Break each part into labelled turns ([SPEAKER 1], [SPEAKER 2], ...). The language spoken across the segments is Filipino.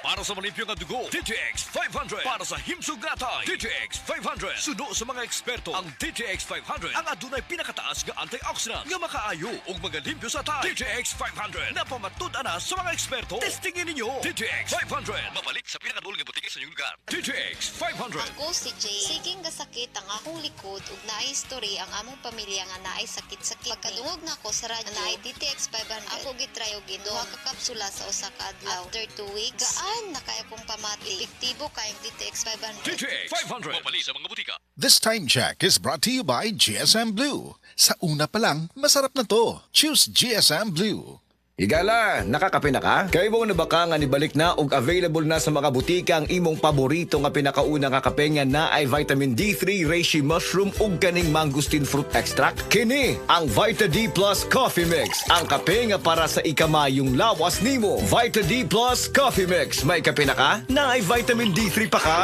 [SPEAKER 1] Para sa malimpyo nga dugo, DTX 500. Para sa himsugatay, DTX 500. Suno sa mga eksperto, ang DTX 500 ang adunay pinakataas nga antioxidant nga makaayo ug magalimpyo sa tay. DTX 500 na pamatud-an na sa mga eksperto. Testingin ninyo. DTX 500. Mabalik sa pinakadulong nga butika sa inyong lugar. DTX 500.
[SPEAKER 2] Ako si Jay. Siging gasakit ang akong likod ug naay history ang among pamilya nga naay sakit-sakit. Pagkadungog na ako sa radyo, naay DTX 500. Ako gitry og duha ka kapsula sa usa ka adlaw. After 2 weeks, gaan na kaya kong pamati. Epektibo kayong DTX 500.
[SPEAKER 1] DTX 500. Mabalik sa mga butika.
[SPEAKER 3] This time check is brought to you by GSM Blue. Sa una pa lang, masarap na to. Choose GSM Blue.
[SPEAKER 4] Higala, nakakape na ka? Kay mo na baka nga nibalik na ug available na sa mga butika ang imong paborito nga pinakauna nga kape nga na ay vitamin D3, reishi mushroom ug kaning mangosteen fruit extract. Kini ang Vita D Plus Coffee Mix, ang kape nga para sa ikamayong lawas nimo. Vita D Plus Coffee Mix, may kape na ka? Na ay vitamin D3 pa ka.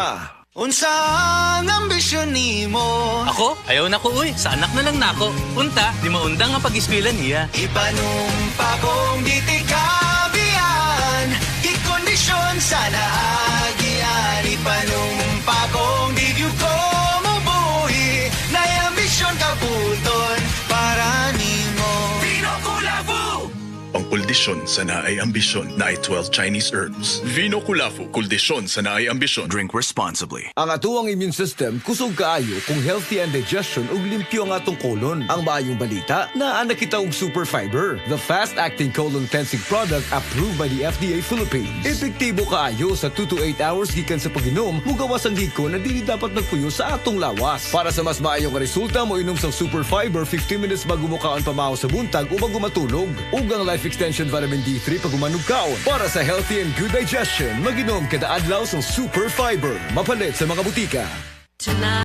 [SPEAKER 5] Unsa ang ambisyon nimo?
[SPEAKER 6] Ako? Ayaw na ko uy. Sa anak na lang nako. Unta, di maundang nga pag-eskwela niya.
[SPEAKER 5] Ipanumpa kong di tikabian, ikondisyon sa naagian. Ipanumpa kong di gyud ko mabuhi, na'y ambisyon kabuton para nimo. Pinokulabu!
[SPEAKER 7] Ang kuldisyon sa naay ambisyon na ay 12 Chinese herbs. Vino Kulafu, kuldisyon sa naay ambisyon. Drink responsibly.
[SPEAKER 4] Ang atuang immune system kusog kaayo kung healthy ang digestion ug limpyo ang atong colon. Ang maayong balita, naa na kita og super fiber, the fast-acting colon cleansing product approved by the FDA Philippines. Epektibo kaayo sa 2 to 8 hours gikan sa pag-inom, mugawas ang hiko na dili dapat nagpuyo sa atong lawas. Para sa mas maayong nga resulta, mo inom sang super fiber 15 minutes bago mo kaon pamahaw sa buntag o bago matulog. Ug ang life extension vitamin D3 pag umanog kaon. Para sa healthy and good digestion, mag-inom kada adlaw sang super fiber. Mapalit sa mga butika.